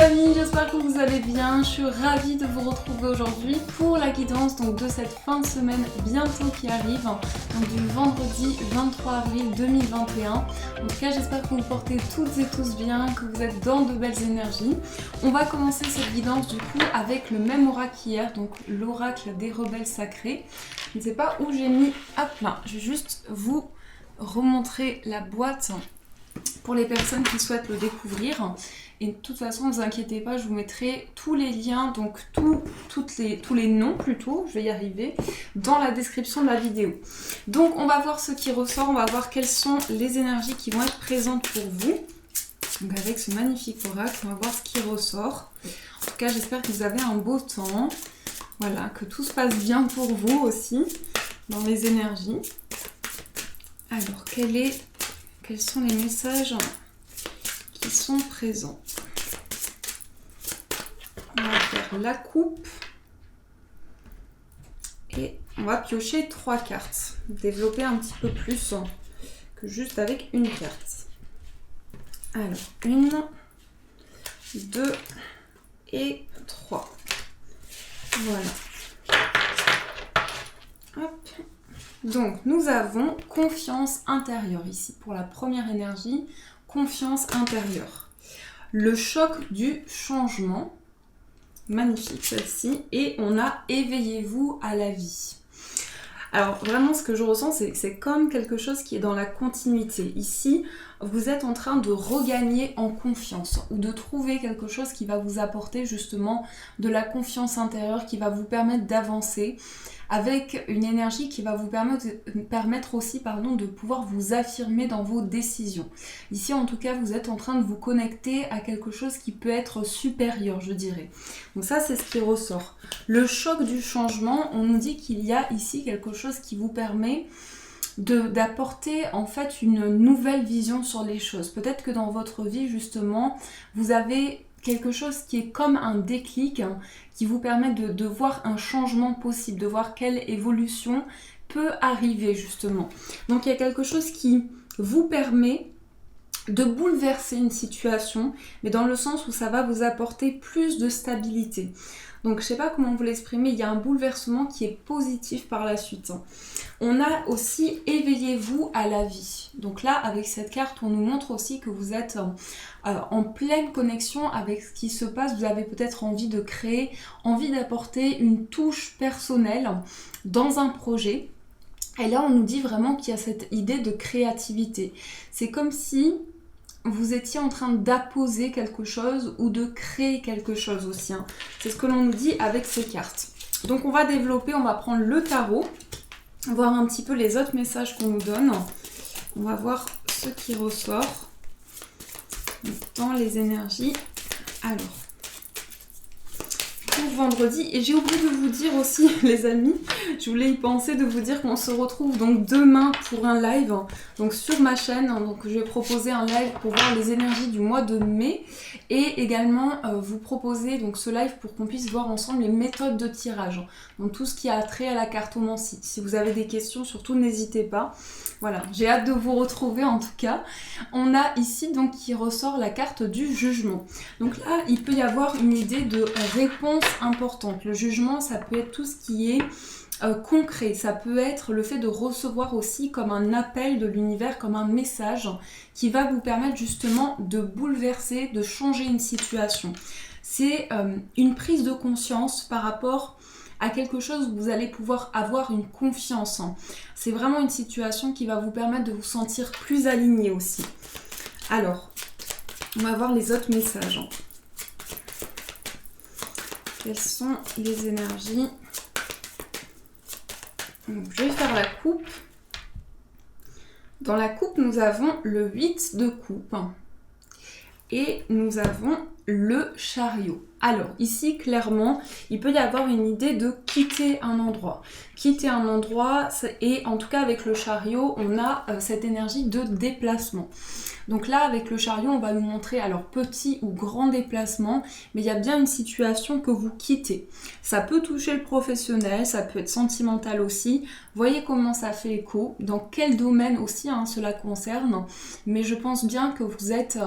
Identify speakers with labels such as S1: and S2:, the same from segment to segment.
S1: amis, j'espère que vous allez bien. Je suis ravie de vous retrouver aujourd'hui pour la guidance donc, de cette fin de semaine bientôt qui arrive, donc du vendredi 23 avril 2021. En tout cas, j'espère que vous portez toutes et tous bien, que vous êtes dans de belles énergies. On va commencer cette guidance du coup avec le même oracle qu'hier, donc l'oracle des rebelles sacrés. Je ne sais pas où j'ai mis à plein. Je vais juste vous remontrer la boîte pour les personnes qui souhaitent le découvrir. Et de toute façon, ne vous inquiétez pas, je vous mettrai tous les liens, donc tous les noms plutôt, je vais y arriver, dans la description de la vidéo. Donc on va voir ce qui ressort, on va voir quelles sont les énergies qui vont être présentes pour vous. Donc avec ce magnifique oracle, on va voir ce qui ressort. En tout cas, j'espère que vous avez un beau temps. Voilà, que tout se passe bien pour vous aussi, dans les énergies. Alors, quels sont les messages qui sont présents? On va faire la coupe et on va piocher 3 cartes. Développer un petit peu plus que juste avec une carte. Alors, 1, 2 et 3. Voilà. Hop. Donc, nous avons confiance intérieure ici. Pour la première énergie, confiance intérieure. Le choc du changement. Magnifique celle-ci. Et on a éveillez-vous à la vie. Alors vraiment ce que je ressens c'est comme quelque chose qui est dans la continuité. Ici vous êtes en train de regagner en confiance ou de trouver quelque chose qui va vous apporter justement de la confiance intérieure, qui va vous permettre d'avancer avec une énergie qui va vous permettre aussi de pouvoir vous affirmer dans vos décisions. Ici en tout cas vous êtes en train de vous connecter à quelque chose qui peut être supérieur, je dirais. Donc ça c'est ce qui ressort. Le choc du changement, on nous dit qu'il y a ici quelque chose qui vous permet d'apporter en fait une nouvelle vision sur les choses. Peut-être que dans votre vie justement vous avez quelque chose qui est comme un déclic qui vous permet de voir un changement possible, de voir quelle évolution peut arriver justement. Donc il y a quelque chose qui vous permet de bouleverser une situation, mais dans le sens où ça va vous apporter plus de stabilité. Donc je ne sais pas comment vous l'exprimer, il y a un bouleversement qui est positif par la suite. On a aussi éveillez-vous à la vie. Donc là avec cette carte on nous montre aussi que vous êtes en pleine connexion avec ce qui se passe. Vous avez peut-être envie de créer, envie d'apporter une touche personnelle dans un projet. Et là on nous dit vraiment qu'il y a cette idée de créativité. C'est comme si vous étiez en train d'apposer quelque chose ou de créer quelque chose aussi. C'est ce que l'on nous dit avec ces cartes. Donc on va développer, on va prendre le tarot, voir un petit peu les autres messages qu'on nous donne. On va voir ce qui ressort dans les énergies. Alors, pour vendredi, et j'ai oublié de vous dire aussi les amis, je voulais y penser de vous dire qu'on se retrouve donc demain pour un live donc sur ma chaîne. Donc je vais proposer un live pour voir les énergies du mois de mai et également vous proposer donc ce live pour qu'on puisse voir ensemble les méthodes de tirage, donc tout ce qui a trait à la cartomancie. Si vous avez des questions, surtout n'hésitez pas. Voilà, j'ai hâte de vous retrouver en tout cas. On a ici donc qui ressort la carte du jugement. Donc là, il peut y avoir une idée de réponse importante. Le jugement, ça peut être tout ce qui est concret. Ça peut être le fait de recevoir aussi comme un appel de l'univers, comme un message qui va vous permettre justement de bouleverser, de changer une situation. C'est une prise de conscience par rapport à quelque chose où vous allez pouvoir avoir une confiance. C'est vraiment une situation qui va vous permettre de vous sentir plus aligné aussi. Alors, on va voir les autres messages. Quelles sont les énergies? Donc, je vais faire la coupe. Dans la coupe, nous avons le 8 de coupe. Et nous avons le chariot. Alors ici clairement il peut y avoir une idée de quitter un endroit. Quitter un endroit et en tout cas avec le chariot on a cette énergie de déplacement. Donc là avec le chariot on va nous montrer alors petit ou grand déplacement, mais il y a bien une situation que vous quittez. Ça peut toucher le professionnel, ça peut être sentimental aussi. Voyez comment ça fait écho, dans quel domaine aussi cela concerne, mais je pense bien que vous êtes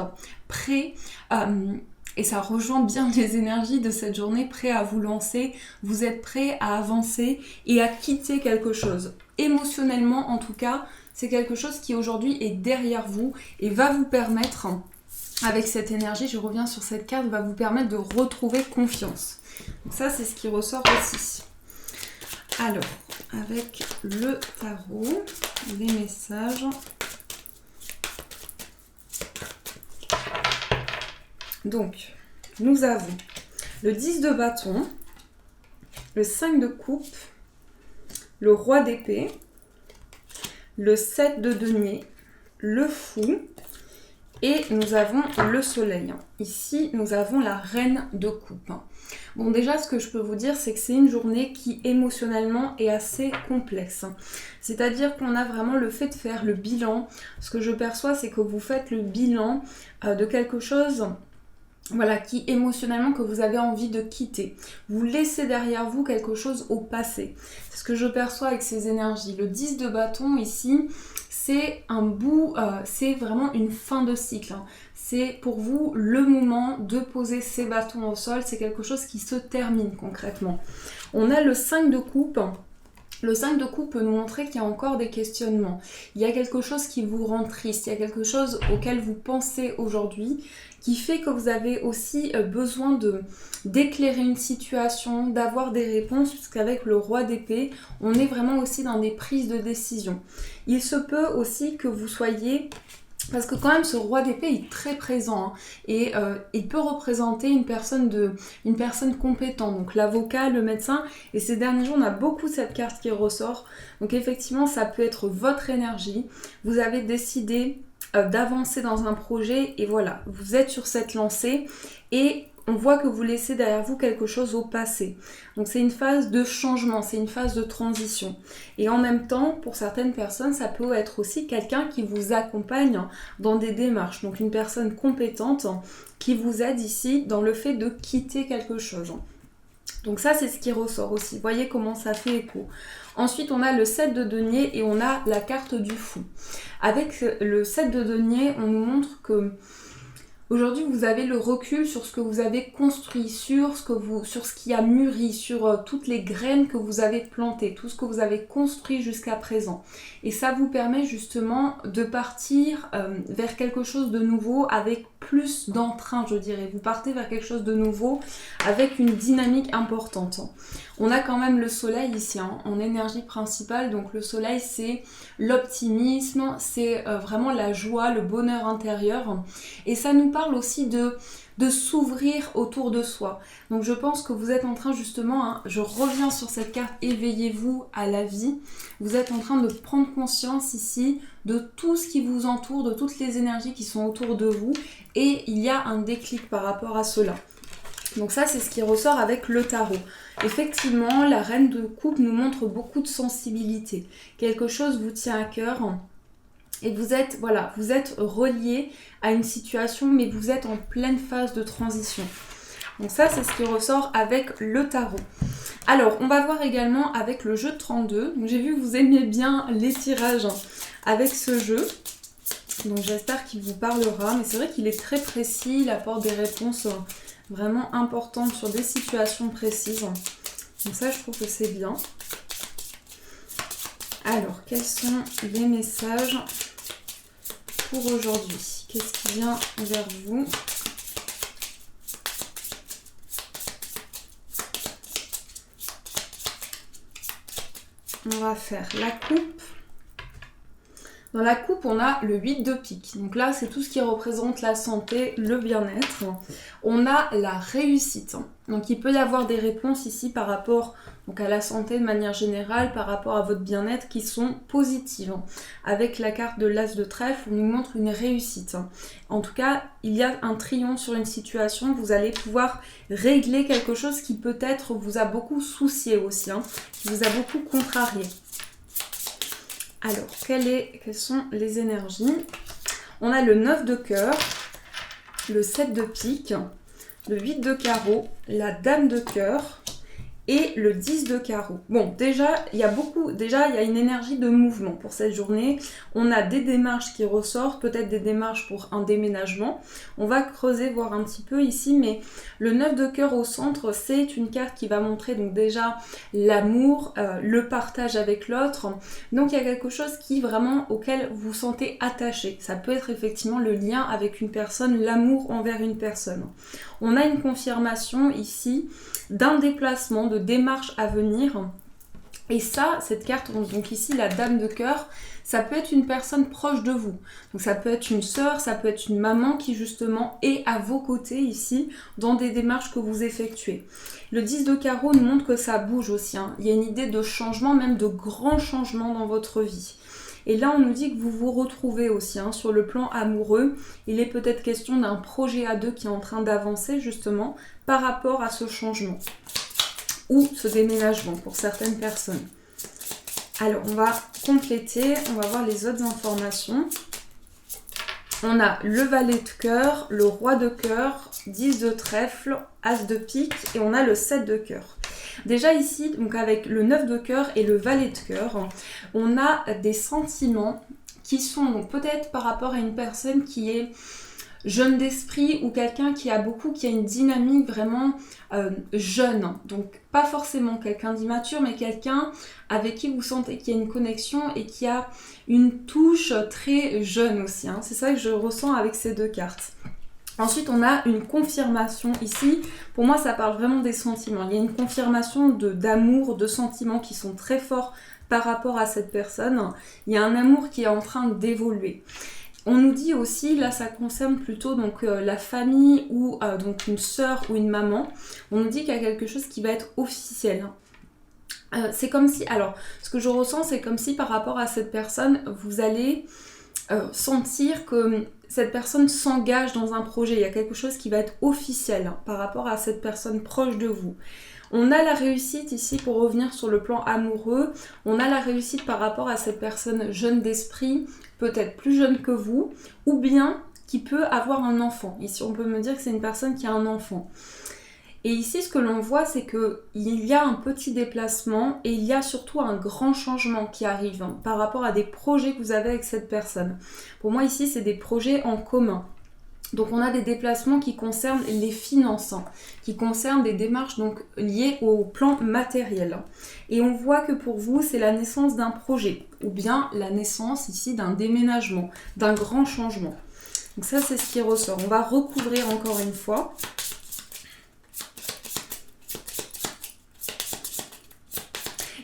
S1: prêt Et ça rejoint bien les énergies de cette journée, prêt à vous lancer, vous êtes prêt à avancer et à quitter quelque chose. Émotionnellement en tout cas, c'est quelque chose qui aujourd'hui est derrière vous et va vous permettre, avec cette énergie, je reviens sur cette carte, va vous permettre de retrouver confiance. Donc ça, c'est ce qui ressort aussi. Alors, avec le tarot, les messages. Donc, nous avons le 10 de bâton, le 5 de coupe, le roi d'épée, le 7 de denier, le fou et nous avons le soleil. Ici, nous avons la reine de coupe. Bon, déjà, ce que je peux vous dire, c'est que c'est une journée qui émotionnellement est assez complexe. C'est-à-dire qu'on a vraiment le fait de faire le bilan. Ce que je perçois, c'est que vous faites le bilan de quelque chose, voilà, qui émotionnellement que vous avez envie de quitter. Vous laissez derrière vous quelque chose au passé. C'est ce que je perçois avec ces énergies. Le 10 de bâton ici, c'est un bout, c'est vraiment une fin de cycle. C'est pour vous le moment de poser ces bâtons au sol. C'est quelque chose qui se termine concrètement. On a le 5 de coupe. Le 5 de coupe peut nous montrer qu'il y a encore des questionnements. Il y a quelque chose qui vous rend triste. Il y a quelque chose auquel vous pensez aujourd'hui qui fait que vous avez aussi besoin d'éclairer une situation, d'avoir des réponses, puisqu'avec le roi d'épée, on est vraiment aussi dans des prises de décision. Il se peut aussi que vous soyez... Parce que quand même ce roi d'épée est très présent et il peut représenter une personne compétente, donc l'avocat, le médecin, et ces derniers jours on a beaucoup cette carte qui ressort, donc effectivement ça peut être votre énergie, vous avez décidé d'avancer dans un projet et voilà, vous êtes sur cette lancée et on voit que vous laissez derrière vous quelque chose au passé. Donc c'est une phase de changement, c'est une phase de transition. Et en même temps, pour certaines personnes, ça peut être aussi quelqu'un qui vous accompagne dans des démarches. Donc une personne compétente qui vous aide ici dans le fait de quitter quelque chose. Donc ça, c'est ce qui ressort aussi. Vous voyez comment ça fait écho. Ensuite, on a le 7 de denier et on a la carte du fou. Avec le 7 de denier, on nous montre que aujourd'hui, vous avez le recul sur ce que vous avez construit, sur ce qui a mûri, sur toutes les graines que vous avez plantées, tout ce que vous avez construit jusqu'à présent. Et ça vous permet justement de partir vers quelque chose de nouveau avec plus d'entrain, je dirais. Vous partez vers quelque chose de nouveau avec une dynamique importante. On a quand même le soleil ici en énergie principale. Donc le soleil, c'est l'optimisme, c'est vraiment la joie, le bonheur intérieur. Et ça nous parle aussi de s'ouvrir autour de soi. Donc je pense que vous êtes en train justement, je reviens sur cette carte, éveillez-vous à la vie. Vous êtes en train de prendre conscience ici de tout ce qui vous entoure, de toutes les énergies qui sont autour de vous. Et il y a un déclic par rapport à cela. Donc ça, c'est ce qui ressort avec le tarot. Effectivement, la reine de coupe nous montre beaucoup de sensibilité. Quelque chose vous tient à cœur. Et vous êtes relié à une situation, mais vous êtes en pleine phase de transition. Donc ça, c'est ce qui ressort avec le tarot. Alors, on va voir également avec le jeu de 32. Donc, j'ai vu que vous aimiez bien les tirages avec ce jeu. Donc j'espère qu'il vous parlera. Mais c'est vrai qu'il est très précis, il apporte des réponses vraiment importantes sur des situations précises. Donc ça, je trouve que c'est bien. Alors, quels sont les messages pour aujourd'hui? Qu'est-ce qui vient vers vous? On va faire la coupe. Dans la coupe, on a le 8 de pique. Donc là, c'est tout ce qui représente la santé, le bien-être. On a la réussite. Donc il peut y avoir des réponses ici par rapport à la santé de manière générale, par rapport à votre bien-être qui sont positives. Avec la carte de l'As de trèfle, on nous montre une réussite. En tout cas, il y a un triomphe sur une situation. Vous allez pouvoir régler quelque chose qui peut-être vous a beaucoup soucié aussi, qui vous a beaucoup contrarié. Alors, quelles sont les énergies? On a le 9 de cœur, le 7 de pique, le 8 de carreau, la dame de cœur et le 10 de carreau. Bon, déjà, il y a une énergie de mouvement pour cette journée. On a des démarches qui ressortent, peut-être des démarches pour un déménagement. On va creuser, voir un petit peu ici, mais le 9 de cœur au centre, c'est une carte qui va montrer donc déjà l'amour, le partage avec l'autre. Donc il y a quelque chose qui vraiment auquel vous vous sentez attaché. Ça peut être effectivement le lien avec une personne, l'amour envers une personne. On a une confirmation ici d'un déplacement, de démarche à venir. Et ça, cette carte, donc ici la dame de cœur, ça peut être une personne proche de vous. Donc ça peut être une sœur, ça peut être une maman qui justement est à vos côtés ici dans des démarches que vous effectuez. Le 10 de carreau nous montre que ça bouge aussi. Il y a une idée de changement, même de grands changements dans votre vie. Et là, on nous dit que vous vous retrouvez aussi sur le plan amoureux. Il est peut-être question d'un projet à deux qui est en train d'avancer justement par rapport à ce changement ou ce déménagement pour certaines personnes. Alors, on va compléter, on va voir les autres informations. On a le valet de cœur, le roi de cœur, 10 de trèfle, as de pique et on a le 7 de cœur. Déjà ici, donc avec le 9 de cœur et le valet de cœur, on a des sentiments qui sont donc peut-être par rapport à une personne qui est jeune d'esprit ou quelqu'un qui a une dynamique vraiment jeune. Donc pas forcément quelqu'un d'immature, mais quelqu'un avec qui vous sentez qu'il y a une connexion et qui a une touche très jeune aussi. C'est ça que je ressens avec ces deux cartes. Ensuite, on a une confirmation ici. Pour moi, ça parle vraiment des sentiments. Il y a une confirmation d'amour, de sentiments qui sont très forts par rapport à cette personne. Il y a un amour qui est en train d'évoluer. On nous dit aussi, là ça concerne plutôt donc la famille ou donc une sœur ou une maman. On nous dit qu'il y a quelque chose qui va être officiel. C'est comme si, alors ce que je ressens, c'est comme si par rapport à cette personne, vous allez sentir que cette personne s'engage dans un projet. Il y a quelque chose qui va être officiel par rapport à cette personne proche de vous. On a la réussite ici, pour revenir sur le plan amoureux, on a la réussite par rapport à cette personne jeune d'esprit, peut-être plus jeune que vous, ou bien qui peut avoir un enfant. Ici, on peut me dire que c'est une personne qui a un enfant. Et ici, ce que l'on voit, c'est qu'il y a un petit déplacement et il y a surtout un grand changement qui arrive par rapport à des projets que vous avez avec cette personne. Pour moi, ici, c'est des projets en commun. Donc on a des déplacements qui concernent les finances, qui concernent des démarches donc liées au plan matériel. Et on voit que pour vous, c'est la naissance d'un projet, ou bien la naissance ici d'un déménagement, d'un grand changement. Donc ça, c'est ce qui ressort. On va recouvrir encore une fois.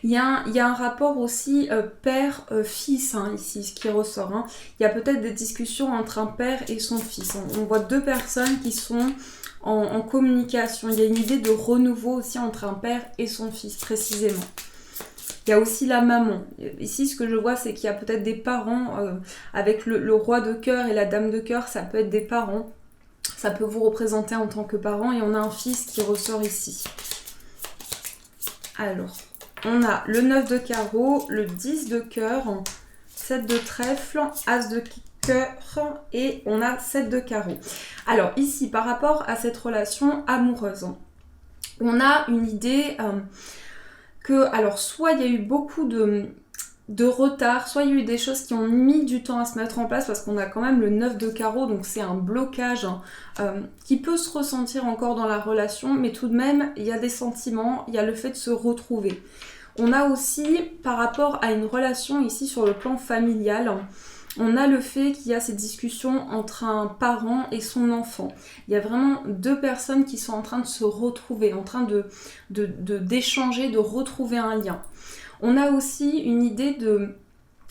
S1: Il y a un rapport aussi père-fils ici, ce qui ressort. Il y a peut-être des discussions entre un père et son fils. On voit deux personnes qui sont en communication. Il y a une idée de renouveau aussi entre un père et son fils, précisément. Il y a aussi la maman. Ici, ce que je vois, c'est qu'il y a peut-être des parents avec le roi de cœur et la dame de cœur. Ça peut être des parents. Ça peut vous représenter en tant que parent. Et on a un fils qui ressort ici. Alors... on a le 9 de carreau, le 10 de cœur, 7 de trèfle, as de cœur et on a 7 de carreau. Alors ici, par rapport à cette relation amoureuse, on a une idée que, alors soit il y a eu beaucoup de retard, soit il y a eu des choses qui ont mis du temps à se mettre en place parce qu'on a quand même le 9 de carreau, donc c'est un blocage qui peut se ressentir encore dans la relation, mais tout de même, il y a des sentiments, il y a le fait de se retrouver. On a aussi, par rapport à une relation ici sur le plan familial, on a le fait qu'il y a ces discussions entre un parent et son enfant. Il y a vraiment deux personnes qui sont en train de se retrouver, en train d'échanger, de retrouver un lien. On a aussi une idée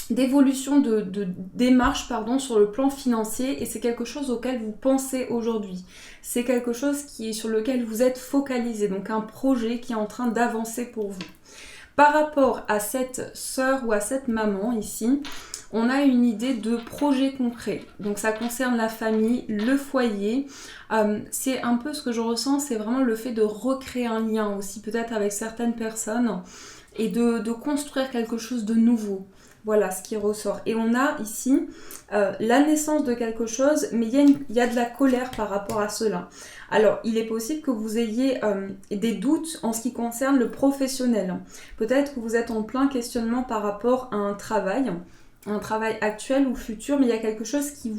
S1: d'évolution de démarche sur le plan financier et c'est quelque chose auquel vous pensez aujourd'hui. C'est quelque chose sur lequel vous êtes focalisé, donc un projet qui est en train d'avancer pour vous. Par rapport à cette sœur ou à cette maman ici, on a une idée de projet concret. Donc ça concerne la famille, le foyer. C'est un peu ce que je ressens, c'est vraiment le fait de recréer un lien aussi, peut-être avec certaines personnes, et de construire quelque chose de nouveau. Voilà ce qui ressort. Et on a ici la naissance de quelque chose, mais il y a de la colère par rapport à cela. Alors, il est possible que vous ayez des doutes en ce qui concerne le professionnel. Peut-être que vous êtes en plein questionnement par rapport à un travail actuel ou futur, mais il y a quelque chose qui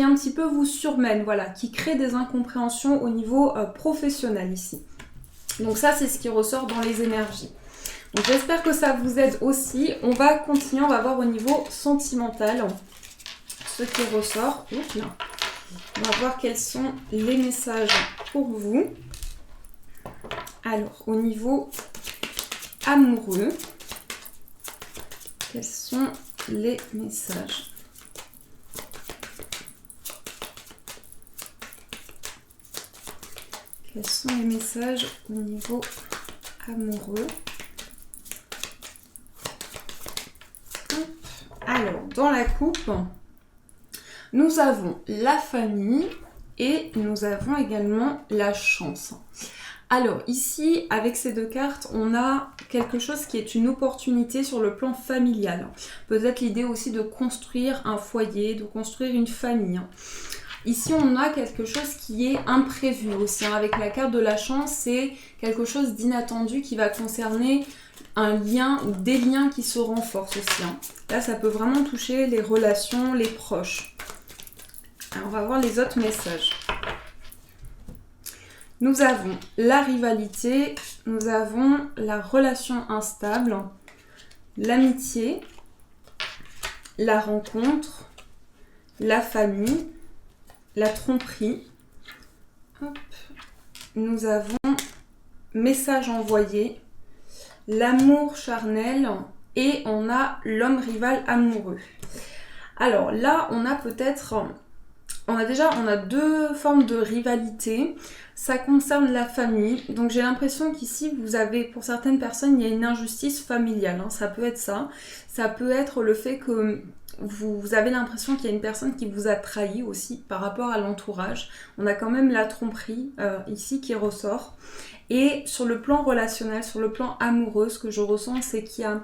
S1: un petit peu vous surmène, voilà, qui crée des incompréhensions au niveau professionnel ici. Donc ça, c'est ce qui ressort dans les énergies. Donc j'espère que ça vous aide aussi. On va continuer, on va voir au niveau sentimental ce qui ressort. Oups, là. On va voir quels sont les messages pour vous. Alors, au niveau amoureux, quels sont les messages ? Quels sont les messages au niveau amoureux ? Alors, dans la coupe, nous avons la famille et nous avons également la chance. Alors ici, avec ces deux cartes, on a quelque chose qui est une opportunité sur le plan familial. Peut-être l'idée aussi de construire un foyer, de construire une famille. Ici, on a quelque chose qui est imprévu aussi. Avec la carte de la chance, c'est quelque chose d'inattendu qui va concerner un lien ou des liens qui se renforcent aussi. Là, ça peut vraiment toucher les relations, les proches. Alors, on va voir les autres messages. Nous avons la rivalité, nous avons la relation instable, l'amitié, la rencontre, la famille, la tromperie. Hop. Nous avons message envoyé, l'amour charnel et on a l'homme rival amoureux. Alors là, on a peut-être... On a deux formes de rivalité. Ça concerne la famille. Donc j'ai l'impression qu'ici, vous avez, pour certaines personnes, il y a une injustice familiale. Ça peut être ça. Ça peut être le fait que vous avez l'impression qu'il y a une personne qui vous a trahi aussi par rapport à l'entourage. On a quand même la tromperie ici qui ressort. Et sur le plan relationnel, sur le plan amoureux, ce que je ressens, c'est qu'il y a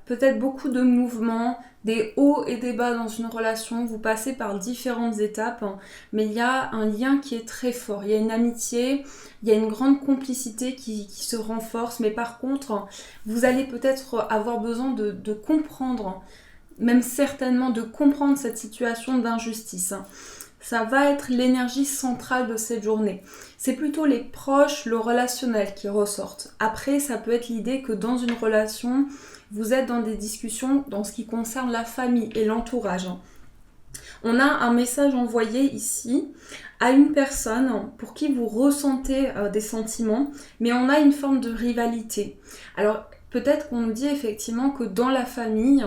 S1: peut-être beaucoup de mouvements, des hauts et des bas dans une relation. Vous passez par différentes étapes, mais il y a un lien qui est très fort. Il y a une amitié, il y a une grande complicité qui se renforce, mais par contre, vous allez peut-être avoir besoin de comprendre, même certainement de comprendre cette situation d'injustice. Ça va être l'énergie centrale de cette journée. C'est plutôt les proches, le relationnel qui ressortent. Après, ça peut être l'idée que dans une relation, vous êtes dans des discussions dans ce qui concerne la famille et l'entourage. On a un message envoyé ici à une personne pour qui vous ressentez des sentiments, mais on a une forme de rivalité. Alors, peut-être qu'on nous dit effectivement que dans la famille,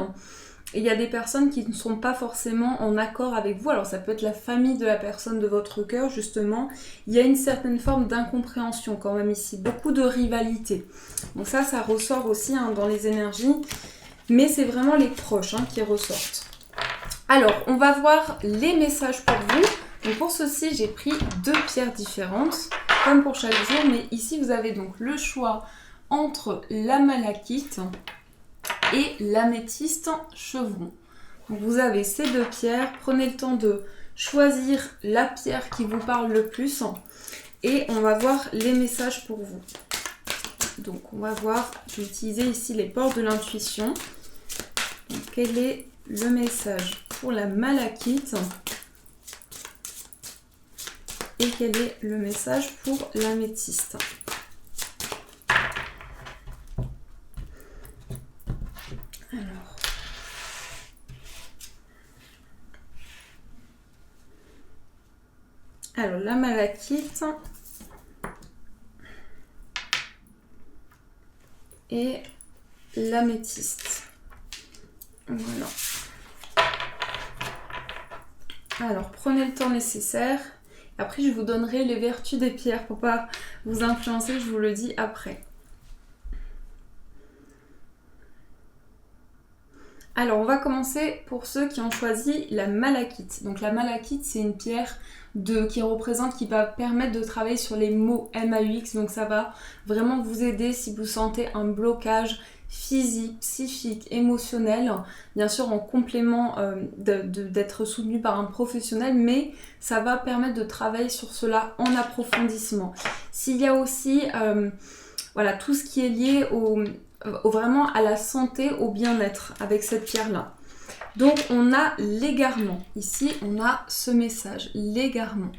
S1: il y a des personnes qui ne sont pas forcément en accord avec vous. Alors ça peut être la famille de la personne de votre cœur, justement. Il y a une certaine forme d'incompréhension quand même ici. Beaucoup de rivalité. Donc ça ressort aussi dans les énergies. Mais c'est vraiment les proches qui ressortent. Alors, on va voir les messages pour vous. Donc pour ceci, j'ai pris deux pierres différentes, comme pour chaque jour. Mais ici, vous avez donc le choix entre la malachite et l'améthyste chevron. Donc vous avez ces deux pierres, prenez le temps de choisir la pierre qui vous parle le plus et on va voir les messages pour vous. Donc on va voir, je vais utiliser ici les portes de l'intuition. Donc, quel est le message pour la malachite et quel est le message pour l'améthyste? Alors, la malachite et l'améthyste. Voilà. Alors, prenez le temps nécessaire. Après, je vous donnerai les vertus des pierres pour pas vous influencer, je vous le dis après. Alors, on va commencer pour ceux qui ont choisi la malachite. Donc, la malachite, c'est une pierre qui va permettre de travailler sur les mots MAUX. Donc, ça va vraiment vous aider si vous sentez un blocage physique, psychique, émotionnelle, bien sûr en complément d'être soutenu par un professionnel, mais ça va permettre de travailler sur cela en approfondissement. S'il y a aussi voilà, tout ce qui est lié vraiment à la santé, au bien-être avec cette pierre-là. Donc on a l'égarement. Ici, on a ce message, l'égarement.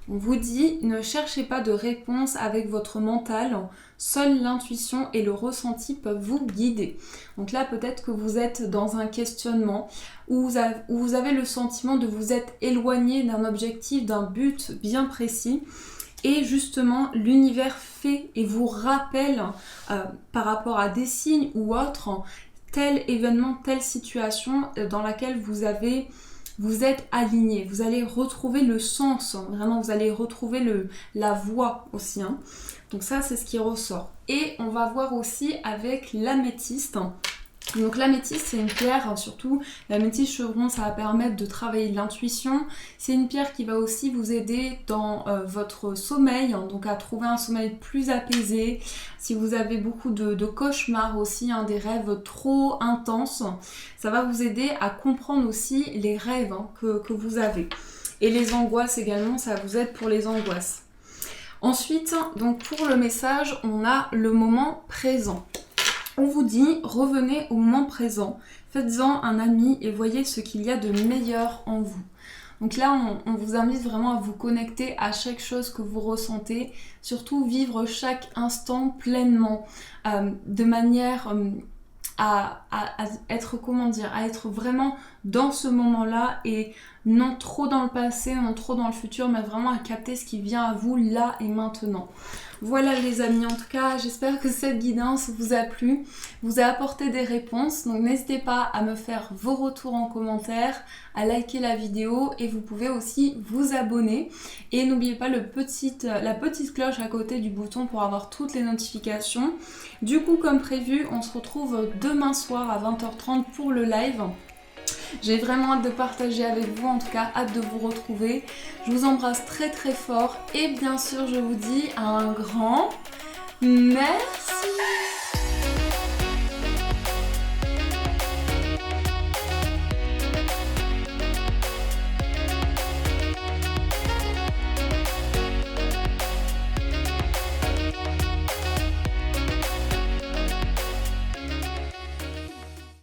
S1: On vous dit, ne cherchez pas de réponse avec votre mental. Seule l'intuition et le ressenti peuvent vous guider. Donc là, peut-être que vous êtes dans un questionnement où vous avez le sentiment de vous être éloigné d'un objectif, d'un but bien précis. Et justement, l'univers fait et vous rappelle par rapport à des signes ou autres, tel événement, telle situation dans laquelle vous êtes aligné. Vous allez retrouver le sens, vraiment, vous allez retrouver la voie aussi. Donc ça, c'est ce qui ressort. Et on va voir aussi avec l'améthyste. Donc l'améthyste, c'est une pierre, surtout l'améthyste chevron, ça va permettre de travailler l'intuition. C'est une pierre qui va aussi vous aider dans votre sommeil, donc à trouver un sommeil plus apaisé. Si vous avez beaucoup de cauchemars aussi, des rêves trop intenses, ça va vous aider à comprendre aussi les rêves que vous avez. Et les angoisses également, ça vous aide pour les angoisses. Ensuite, donc pour le message, on a le moment présent. On vous dit, revenez au moment présent, faites-en un ami et voyez ce qu'il y a de meilleur en vous. Donc là, on vous invite vraiment à vous connecter à chaque chose que vous ressentez, surtout vivre chaque instant pleinement, de manière à être, à être vraiment dans ce moment-là et non trop dans le passé, non trop dans le futur, mais vraiment à capter ce qui vient à vous là et maintenant. Voilà les amis, en tout cas j'espère que cette guidance vous a plu, vous a apporté des réponses, donc n'hésitez pas à me faire vos retours en commentaire, à liker la vidéo et vous pouvez aussi vous abonner et n'oubliez pas la petite cloche à côté du bouton pour avoir toutes les notifications. Du coup comme prévu, on se retrouve demain soir à 20h30 pour le live. J'ai vraiment hâte de partager avec vous, en tout cas hâte de vous retrouver. Je vous embrasse très très fort et bien sûr je vous dis un grand merci.